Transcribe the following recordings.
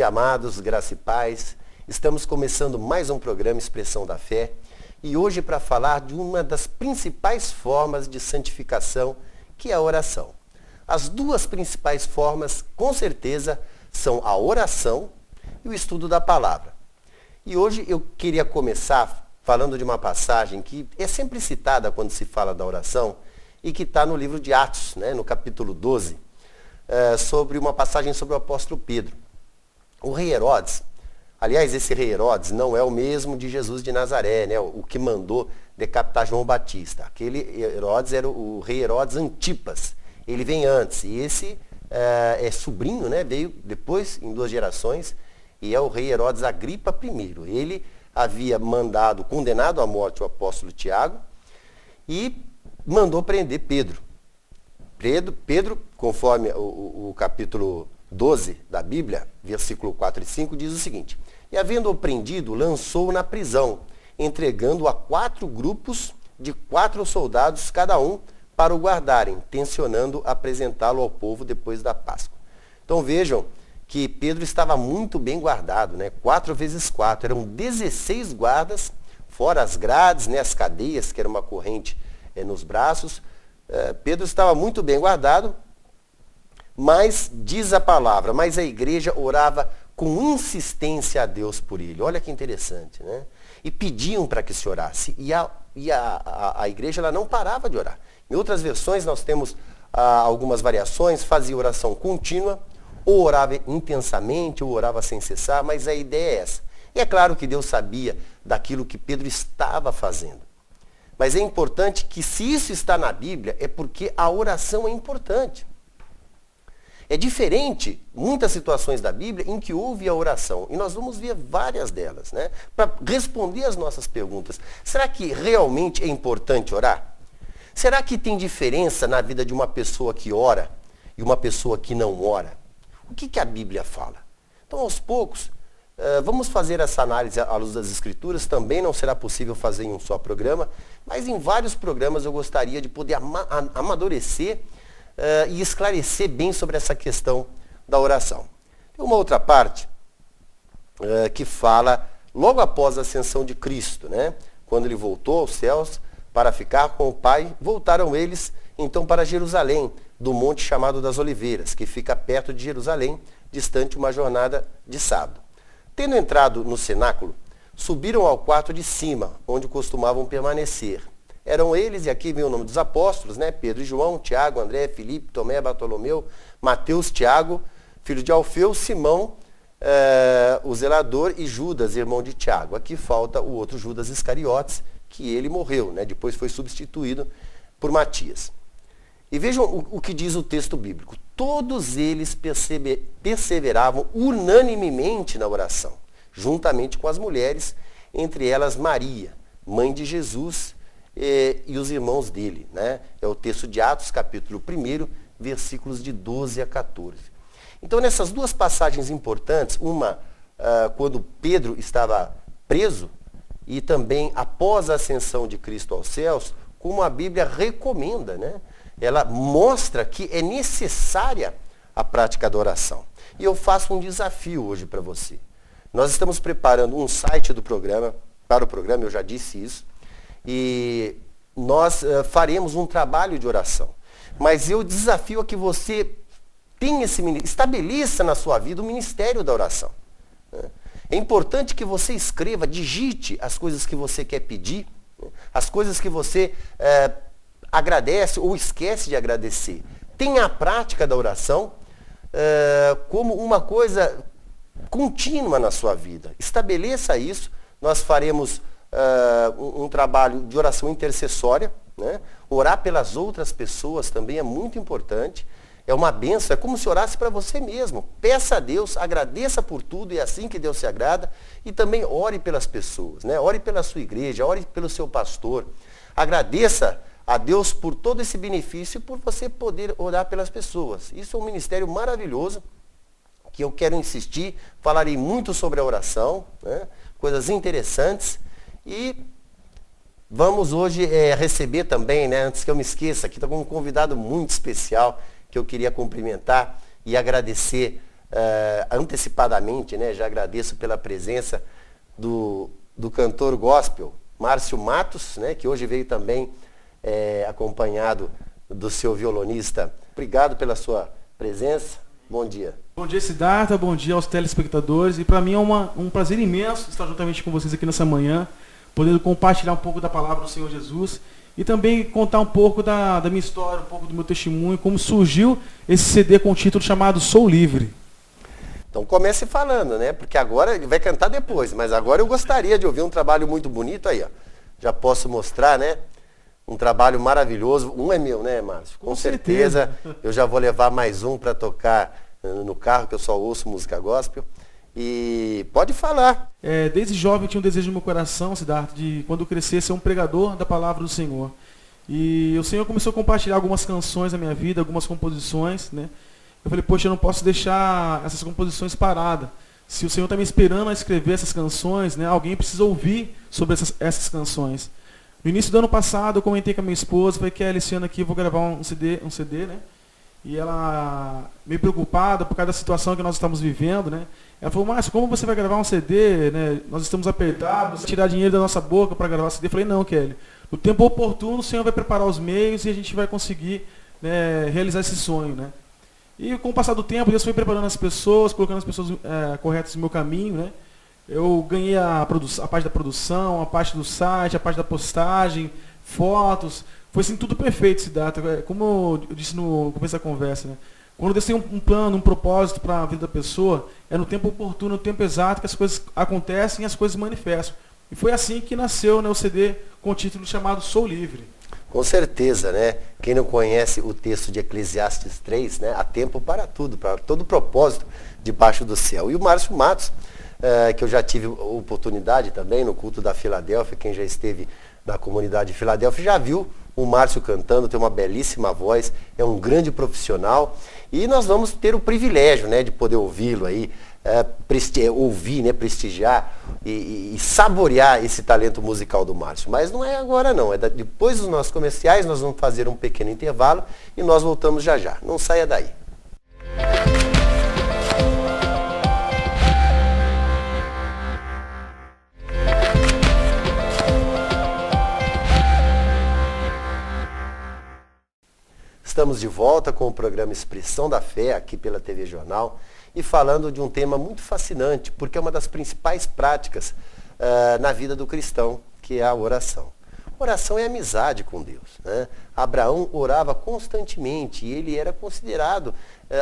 dia, amados, graça e paz. Estamos começando mais um programa Expressão da Fé e hoje para falar de uma das principais formas de santificação, que é a oração. As duas principais formas, com certeza, são a oração e o estudo da palavra. E hoje eu queria começar falando de uma passagem que é sempre citada quando se fala da oração e que está no livro de Atos, no capítulo 12, sobre uma passagem sobre o apóstolo Pedro. O rei Herodes, aliás, esse rei Herodes não é o mesmo de Jesus de Nazaré, o que mandou decapitar João Batista. Aquele Herodes era o rei Herodes Antipas. Ele vem antes. E esse é sobrinho, veio depois, em 2 gerações, e é o rei Herodes Agripa I. Ele havia condenado à morte o apóstolo Tiago e mandou prender Pedro. Pedro, conforme o capítulo 12 da Bíblia, versículo 4 e 5, diz o seguinte: e havendo-o prendido, lançou-o na prisão, entregando-o a 4 grupos de 4 soldados cada um para o guardarem, tencionando apresentá-lo ao povo depois da Páscoa. Então vejam que Pedro estava muito bem guardado, 4 vezes 4, eram 16 guardas, fora as grades, as cadeias, que era uma corrente nos braços. Pedro estava muito bem guardado, mas diz a palavra, mas a igreja orava com insistência a Deus por ele. Olha que interessante, E pediam para que se orasse. E a igreja ela não parava de orar. Em outras versões nós temos algumas variações, fazia oração contínua, ou orava intensamente, ou orava sem cessar, mas a ideia é essa. E é claro que Deus sabia daquilo que Pedro estava fazendo. Mas é importante que, se isso está na Bíblia, é porque a oração é importante. É diferente muitas situações da Bíblia em que houve a oração. E nós vamos ver várias delas, para responder as nossas perguntas. Será que realmente é importante orar? Será que tem diferença na vida de uma pessoa que ora e uma pessoa que não ora? O que a Bíblia fala? Então, aos poucos, vamos fazer essa análise à luz das Escrituras. Também não será possível fazer em um só programa, mas em vários programas eu gostaria de poder amadurecer e esclarecer bem sobre essa questão da oração. Tem uma outra parte que fala logo após a ascensão de Cristo, quando ele voltou aos céus para ficar com o Pai, voltaram eles então para Jerusalém, do monte chamado das Oliveiras, que fica perto de Jerusalém, distante uma jornada de sábado. Tendo entrado no cenáculo, subiram ao quarto de cima, onde costumavam permanecer. Eram eles, e aqui vem o nome dos apóstolos, Pedro e João, Tiago, André, Filipe, Tomé, Bartolomeu, Mateus, Tiago, filho de Alfeu, Simão, o zelador, e Judas, irmão de Tiago. Aqui falta o outro Judas Iscariotes, que ele morreu, depois foi substituído por Matias. E vejam o que diz o texto bíblico. Todos eles perseveravam unanimemente na oração, juntamente com as mulheres, entre elas Maria, mãe de Jesus, e os irmãos dele. É o texto de Atos, capítulo 1, versículos de 12 a 14. Então, nessas duas passagens importantes, uma quando Pedro estava preso, e também após a ascensão de Cristo aos céus, como a Bíblia recomenda, ela mostra que é necessária a prática da oração. E eu faço um desafio hoje para você. Nós estamos preparando um site para o programa, eu já disse isso, e nós faremos um trabalho de oração. Mas eu desafio a que você estabeleça na sua vida o ministério da oração. É importante que você escreva, digite as coisas que você quer pedir, as coisas que você agradece ou esquece de agradecer. Tenha a prática da oração como uma coisa contínua na sua vida. Estabeleça isso. Nós faremos um trabalho de oração intercessória. Orar pelas outras pessoas também é muito importante. É uma bênção, é como se orasse para você mesmo. Peça a Deus, agradeça por tudo, e é assim que Deus se agrada. E também ore pelas pessoas, ore pela sua igreja, ore pelo seu pastor. Agradeça a Deus por todo esse benefício e por você poder orar pelas pessoas. Isso é um ministério maravilhoso, que eu quero insistir. Falarei muito sobre a oração, coisas interessantes. E vamos hoje receber também, antes que eu me esqueça, aqui está com um convidado muito especial, que eu queria cumprimentar e agradecer antecipadamente, né, já agradeço pela presença do cantor gospel, Márcio Matos, né, que hoje veio também acompanhado do seu violonista. Obrigado pela sua presença. Bom dia. Bom dia, Siddhartha. Bom dia aos telespectadores. E para mim é um prazer imenso estar juntamente com vocês aqui nessa manhã, podendo compartilhar um pouco da palavra do Senhor Jesus e também contar um pouco da minha história, um pouco do meu testemunho, como surgiu esse CD com o título chamado Sou Livre. Então comece falando, né? Porque agora ele vai cantar depois, mas agora eu gostaria de ouvir um trabalho muito bonito aí, ó. Já posso mostrar, né? Um trabalho maravilhoso. Um é meu, né, Márcio? Com certeza. Eu já vou levar mais um para tocar no carro, que eu só ouço música gospel. E pode falar. Desde jovem eu tinha um desejo no meu coração, Siddhartha, de quando eu crescer ser um pregador da palavra do Senhor. E o Senhor começou a compartilhar algumas canções na minha vida, algumas composições, né? Eu falei, poxa, eu não posso deixar essas composições paradas. Se o Senhor está me esperando a escrever essas canções, né, alguém precisa ouvir sobre essas canções. No início do ano passado, eu comentei com a minha esposa, falei que esse ano aqui eu vou gravar um CD, né? E ela, meio preocupada por causa da situação que nós estamos vivendo, né? Ela falou, Márcio, como você vai gravar um CD, né? Nós estamos apertados, tirar dinheiro da nossa boca para gravar CD. Eu falei, não, Kelly. No tempo oportuno, o Senhor vai preparar os meios e a gente vai conseguir, né, realizar esse sonho, né? E com o passar do tempo, Deus foi preparando as pessoas, colocando as pessoas corretas no meu caminho, né? Eu ganhei a parte da produção, a parte do site, a parte da postagem, fotos. Foi assim tudo perfeito, Siddhartha. Como eu disse no começo da conversa, né? Quando Deus tem um plano, um propósito para a vida da pessoa, é no tempo oportuno, no tempo exato que as coisas acontecem e as coisas manifestam. E foi assim que nasceu, né, o CD com o título chamado Sou Livre. Com certeza, né? Quem não conhece o texto de Eclesiastes 3, né? Há tempo para tudo, para todo propósito debaixo do céu. E o Márcio Matos, que eu já tive oportunidade também no culto da Filadélfia, quem já esteve na comunidade de Filadélfia já viu o Márcio cantando, tem uma belíssima voz, é um grande profissional. E nós vamos ter o privilégio, né, de poder ouvi-lo aí, ouvir, né, prestigiar e saborear esse talento musical do Márcio. Mas não é agora não, depois dos nossos comerciais nós vamos fazer um pequeno intervalo e nós voltamos já já. Não saia daí. Estamos de volta com o programa Expressão da Fé, aqui pela TV Jornal, e falando de um tema muito fascinante, porque é uma das principais práticas na vida do cristão, que é a oração. Oração é amizade com Deus, né? Abraão orava constantemente e ele era considerado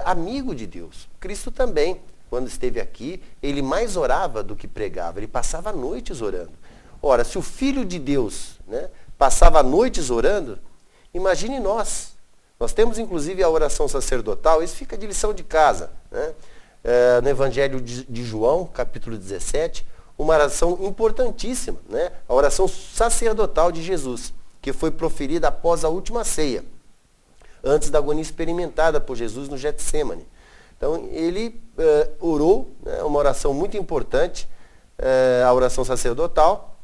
amigo de Deus. Cristo também, quando esteve aqui, ele mais orava do que pregava, ele passava noites orando. Ora, se o Filho de Deus, né, passava noites orando, imagine nós. Nós temos inclusive a oração sacerdotal, isso fica de lição de casa, né? No Evangelho de João, capítulo 17, uma oração importantíssima, né? A oração sacerdotal de Jesus, que foi proferida após a última ceia, antes da agonia experimentada por Jesus no Getsêmani. Então ele orou, né, uma oração muito importante, a oração sacerdotal.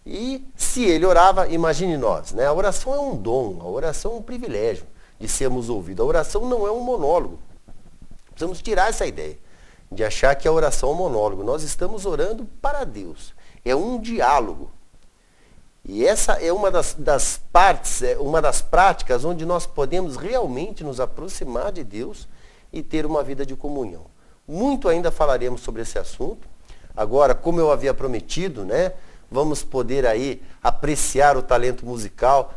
E se ele orava, imagine nós, né? A oração é um dom, a oração é um privilégio de sermos ouvidos. A oração não é um monólogo. Precisamos tirar essa ideia de achar que a oração é um monólogo. Nós estamos orando para Deus. É um diálogo. E essa é uma das partes, uma das práticas onde nós podemos realmente nos aproximar de Deus e ter uma vida de comunhão. Muito ainda falaremos sobre esse assunto. Agora, como eu havia prometido, né, vamos poder aí apreciar o talento musical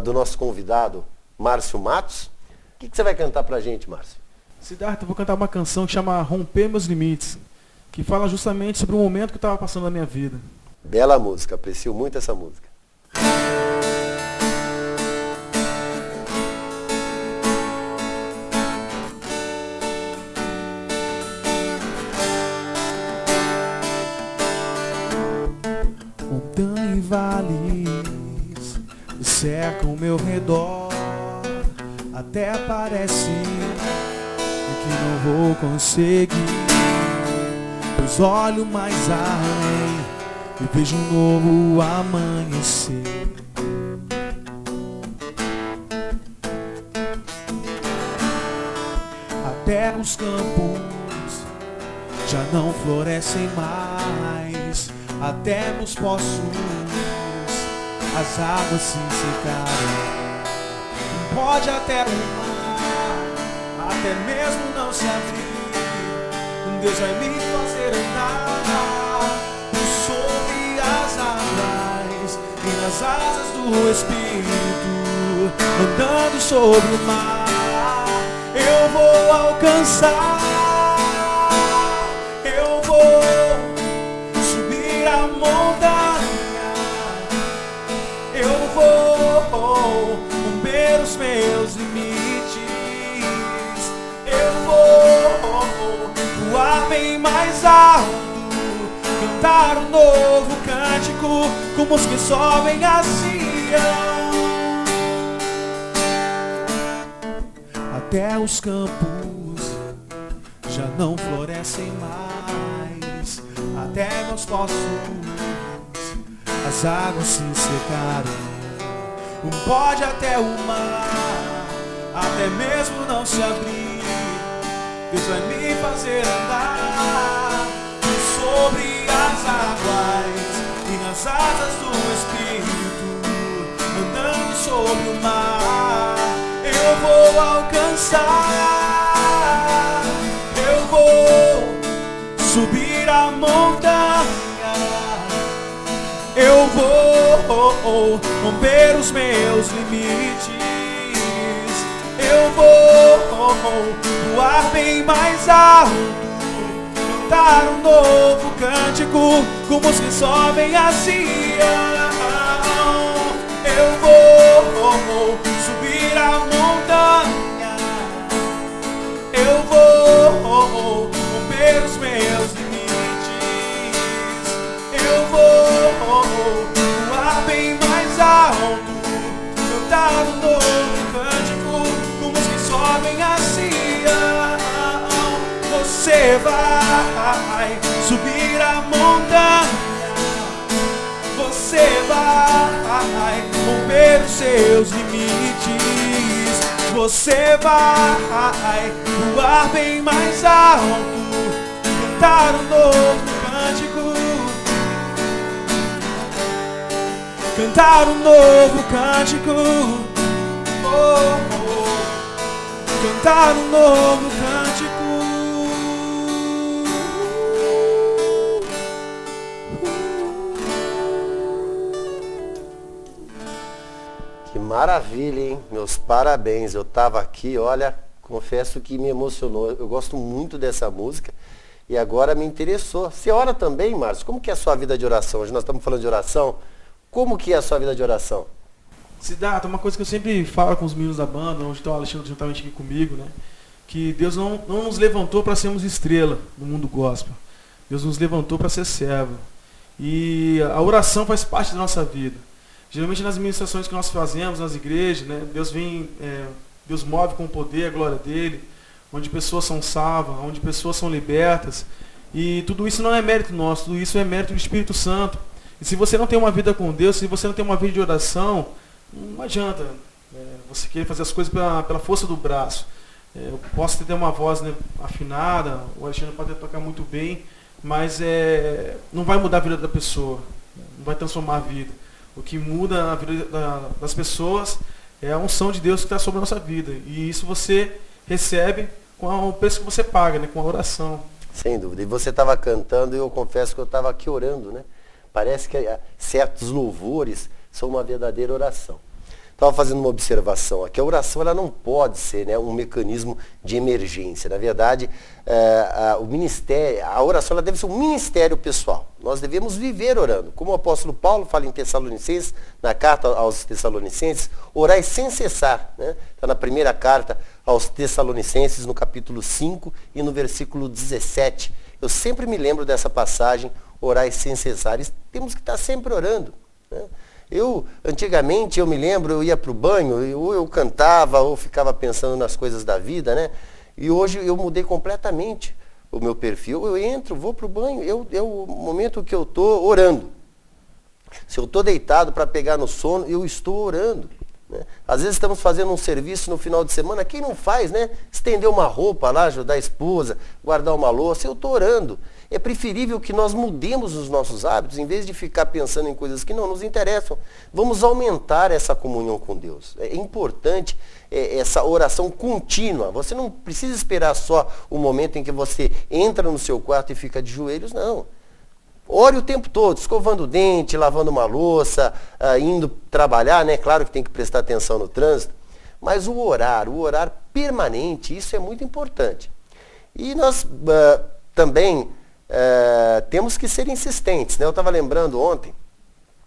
do nosso convidado, Márcio Matos. O que você vai cantar pra gente, Márcio? Siddhartha, eu vou cantar uma canção que chama Romper Meus Limites, que fala justamente sobre o momento que eu estava passando na minha vida. Bela música, aprecio muito essa música. Montanha e vales cercam o meu redor, até parece que não vou conseguir, pois olho mais além e vejo um novo amanhecer. Até os campos já não florescem mais, até nos poços as águas se secaram. Pode até o mar, até mesmo não se abrir, Deus vai me fazer andar sobre as águas e nas asas do Espírito, andando sobre o mar. Eu vou alcançar, eu vou subir a montanha, eu vou romper os meus limites, eu vou voar bem mais alto, cantar um novo cântico, como os que sobem a Sião. Até os campos já não florescem mais, até meus poços as águas se secaram. Pode até o mar, até mesmo não se abrir, Deus vai me fazer andar sobre as águas e nas asas do Espírito, andando sobre o mar. Eu vou alcançar, eu vou subir a montanha, eu vou romper os meus limites, eu vou voar bem mais alto, cantar um novo cântico, como os que sobem a Sião. Eu vou subir a montanha, eu vou romper os meus limites, eu vou voar bem mais alto, cantar um novo cântico, como os que sobem a Sião. Você vai subir a montanha, você vai romper os seus limites, você vai voar bem mais alto, cantar um novo cântico, cantar um novo cântico, oh, oh, cantar um novo cântico. Que maravilha, hein? Meus parabéns. Eu estava aqui, olha, confesso que me emocionou. Eu gosto muito dessa música e agora me interessou. Você ora também, Márcio? Como que é a sua vida de oração? Hoje nós estamos falando de oração. Como que é a sua vida de oração? Siddhartha, uma coisa que eu sempre falo com os meninos da banda, onde está o Alexandre juntamente aqui comigo, né? Que Deus não nos levantou para sermos estrela no mundo gospel. Deus nos levantou para ser servo. E a oração faz parte da nossa vida. Geralmente nas ministrações que nós fazemos nas igrejas, né, Deus move com o poder, a glória dele, onde pessoas são salvas, onde pessoas são libertas. E tudo isso não é mérito nosso, tudo isso é mérito do Espírito Santo. E se você não tem uma vida com Deus, se você não tem uma vida de oração, não adianta você querer fazer as coisas pela força do braço. Eu posso ter uma voz, né, afinada, o Alexandre pode tocar muito bem, mas não vai mudar a vida da pessoa, não vai transformar a vida. O que muda a vida das pessoas é a unção de Deus que está sobre a nossa vida. E isso você recebe com o preço que você paga, né? Com a oração. Sem dúvida. E você estava cantando e eu confesso que eu estava aqui orando, né? Parece que certos louvores são uma verdadeira oração. Estava fazendo uma observação aqui. A oração ela não pode ser, né, um mecanismo de emergência. Na verdade, o ministério, a oração ela deve ser um ministério pessoal. Nós devemos viver orando. Como o apóstolo Paulo fala em Tessalonicenses, na carta aos Tessalonicenses, orai sem cessar. Né? Está na primeira carta aos Tessalonicenses, no capítulo 5 e no versículo 17. Eu sempre me lembro dessa passagem, orai sem cessar. E temos que estar sempre orando. Né? Antigamente, eu me lembro, eu ia para o banho, ou eu cantava, ou ficava pensando nas coisas da vida, né? E hoje eu mudei completamente o meu perfil. Eu entro, vou para o banho, é o momento que eu estou orando. Se eu estou deitado para pegar no sono, eu estou orando. né? Às vezes estamos fazendo um serviço no final de semana, quem não faz, né? Estender uma roupa lá, ajudar a esposa, guardar uma louça, eu estou orando. É preferível que nós mudemos os nossos hábitos, em vez de ficar pensando em coisas que não nos interessam. Vamos aumentar essa comunhão com Deus. É importante essa oração contínua. Você não precisa esperar só o momento em que você entra no seu quarto e fica de joelhos, não. Ore o tempo todo, escovando o dente, lavando uma louça, indo trabalhar, né? Claro que tem que prestar atenção no trânsito, mas o orar permanente, isso é muito importante. E nós também temos que ser insistentes, né? Eu estava lembrando ontem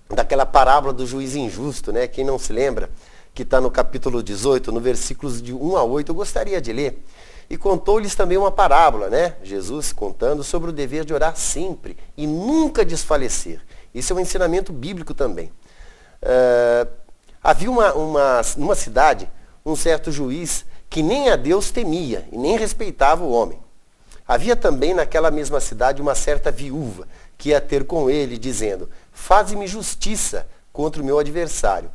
daquela parábola do juiz injusto, né? Quem não se lembra, que está no capítulo 18, no versículos de 1 a 8, eu gostaria de ler. E contou-lhes também uma parábola, né? Jesus contando sobre o dever de orar sempre e nunca desfalecer. Isso é um ensinamento bíblico também. Havia numa cidade um certo juiz que nem a Deus temia e nem respeitava o homem. Havia também naquela mesma cidade uma certa viúva que ia ter com ele, dizendo: faze-me justiça contra o meu adversário.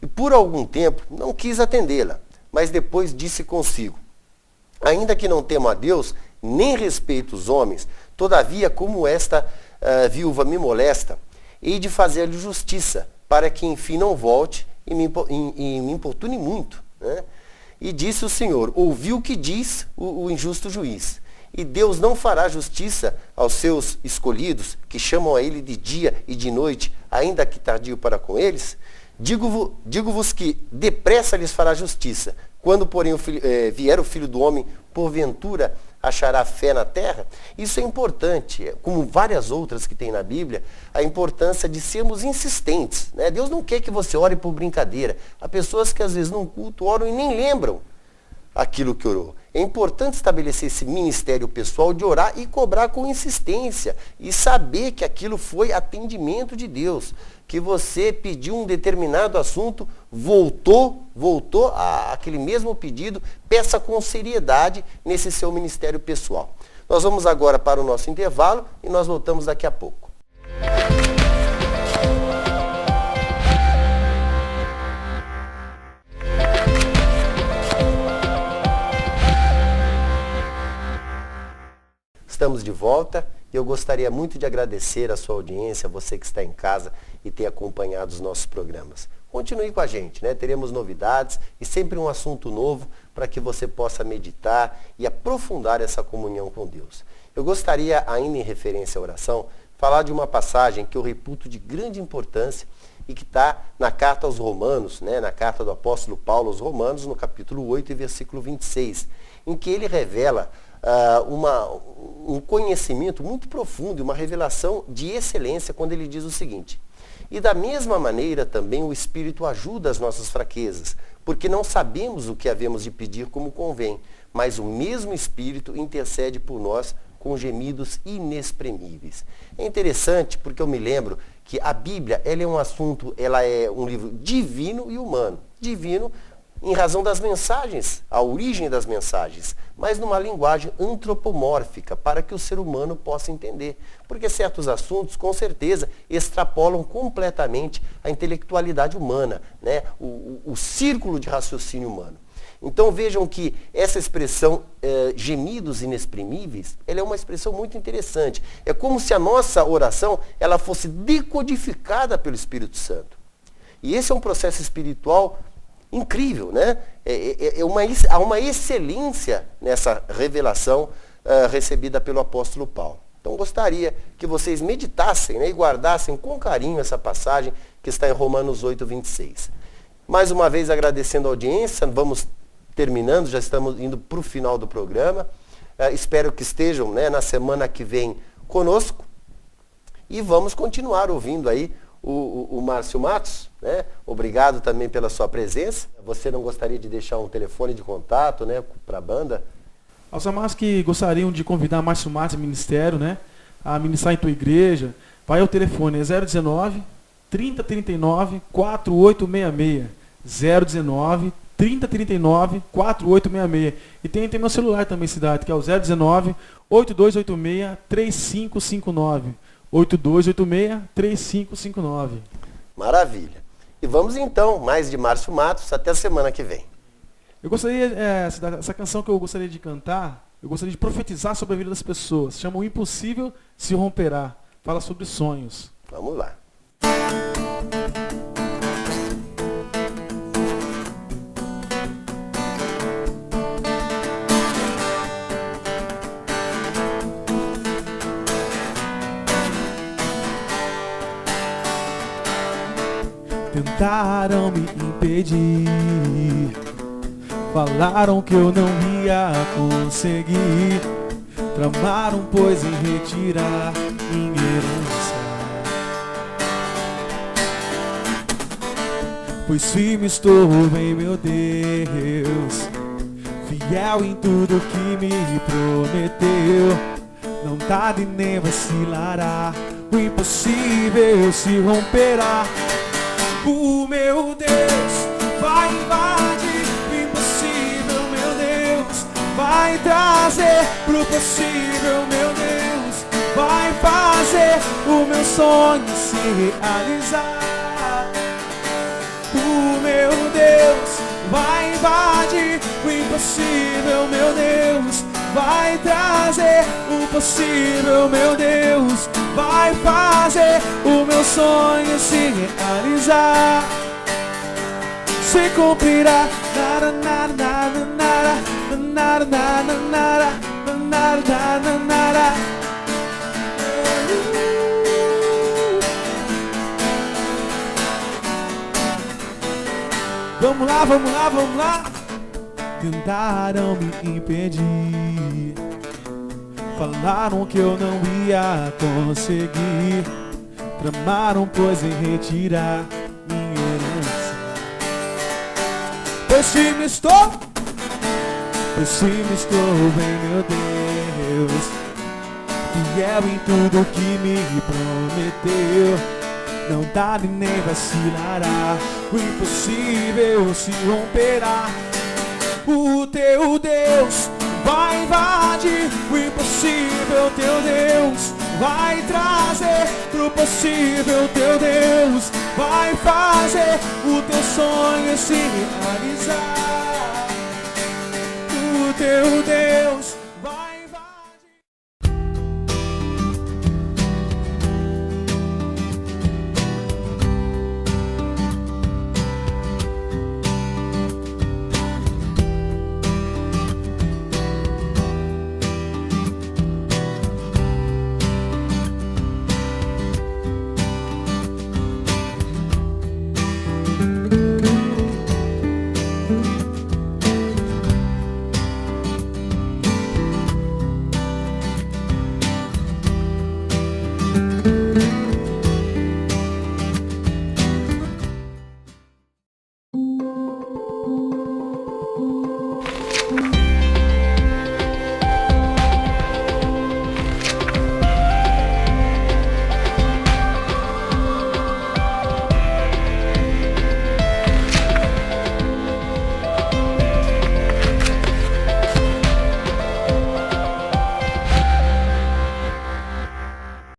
E por algum tempo não quis atendê-la, mas depois disse consigo: ainda que não temo a Deus, nem respeito os homens, todavia, como esta viúva me molesta, hei de fazer-lhe justiça, para que enfim não volte e me importune muito. Né? E disse o Senhor: ouvi o que diz o injusto juiz. E Deus não fará justiça aos seus escolhidos, que chamam a ele de dia e de noite, ainda que tardio para com eles? Digo-vos que depressa lhes fará justiça. Quando, porém, vier o Filho do Homem, porventura achará fé na terra? Isso é importante, como várias outras que tem na Bíblia, a importância de sermos insistentes. Né? Deus não quer que você ore por brincadeira. Há pessoas que às vezes num culto oram e nem lembram aquilo que orou. É importante estabelecer esse ministério pessoal de orar e cobrar com insistência e saber que aquilo foi atendimento de Deus, que você pediu um determinado assunto, voltou àquele mesmo pedido, peça com seriedade nesse seu ministério pessoal. Nós vamos agora para o nosso intervalo e nós voltamos daqui a pouco. Estamos de volta e eu gostaria muito de agradecer a sua audiência, você que está em casa e tem acompanhado os nossos programas. Continue com a gente, né? Teremos novidades e sempre um assunto novo para que você possa meditar e aprofundar essa comunhão com Deus. Eu gostaria, ainda em referência à oração, falar de uma passagem que eu reputo de grande importância e que está na carta aos Romanos, né? Na carta do apóstolo Paulo aos Romanos, no capítulo 8 e versículo 26, em que ele revela um conhecimento muito profundo, uma revelação de excelência, quando ele diz o seguinte: e da mesma maneira também o Espírito ajuda as nossas fraquezas, porque não sabemos o que havemos de pedir como convém, mas o mesmo Espírito intercede por nós com gemidos inexprimíveis. É interessante porque eu me lembro que a Bíblia ela é um livro divino e humano. Divino em razão das mensagens, a origem das mensagens, mas numa linguagem antropomórfica, para que o ser humano possa entender. Porque certos assuntos, com certeza, extrapolam completamente a intelectualidade humana, né? o círculo de raciocínio humano. Então vejam que essa expressão gemidos inexprimíveis, ela é uma expressão muito interessante. É como se a nossa oração ela fosse decodificada pelo Espírito Santo. E esse é um processo espiritual incrível, né? Há uma excelência nessa revelação recebida pelo apóstolo Paulo. Então gostaria que vocês meditassem, né, e guardassem com carinho essa passagem que está em Romanos 8, 26. Mais uma vez agradecendo a audiência, vamos terminando, já estamos indo para o final do programa. Espero que estejam, né, na semana que vem conosco e vamos continuar ouvindo aí o Márcio Matos, né? Obrigado também pela sua presença. Você não gostaria de deixar um telefone de contato, né, para a banda? Aos amados que gostariam de convidar Márcio Matos Ministério, né, a ministrar em tua igreja, vai ao telefone, é 019 3039 4866. 019 3039 4866. E tem meu celular também, cidade, que é o 019 8286 3559. 8286-3559. Maravilha. E vamos então, mais de Márcio Matos, até a semana que vem. Eu gostaria, essa canção que eu gostaria de cantar, eu gostaria de profetizar sobre a vida das pessoas. Chama O Impossível Se Romperá. Fala sobre sonhos. Vamos lá. Tentaram me impedir, falaram que eu não ia conseguir, tramaram pois em retirar minha herança. Pois firme estou em meu Deus, fiel em tudo que me prometeu, não tarde nem vacilará, o impossível se romperá. O meu Deus vai invadir o impossível, meu Deus vai trazer pro possível, meu Deus vai fazer o meu sonho se realizar. O meu Deus vai invadir o impossível, meu Deus vai trazer o possível, meu Deus vai fazer o meu sonho se realizar. Se cumprirá. Nara, nara, nara, nara, nara, nara, nara, nara, nara. Vamos lá, vamos lá, vamos lá. Tentaram me impedir, falaram que eu não ia conseguir, tramaram pois em retirar minha herança. Pois firme estou bem, meu Deus, fiel em tudo que me prometeu, não tarde nem vacilará, o impossível se romperá. O teu Deus vai invadir o impossível, teu Deus vai trazer pro possível, teu Deus vai fazer o teu sonho se realizar. O teu Deus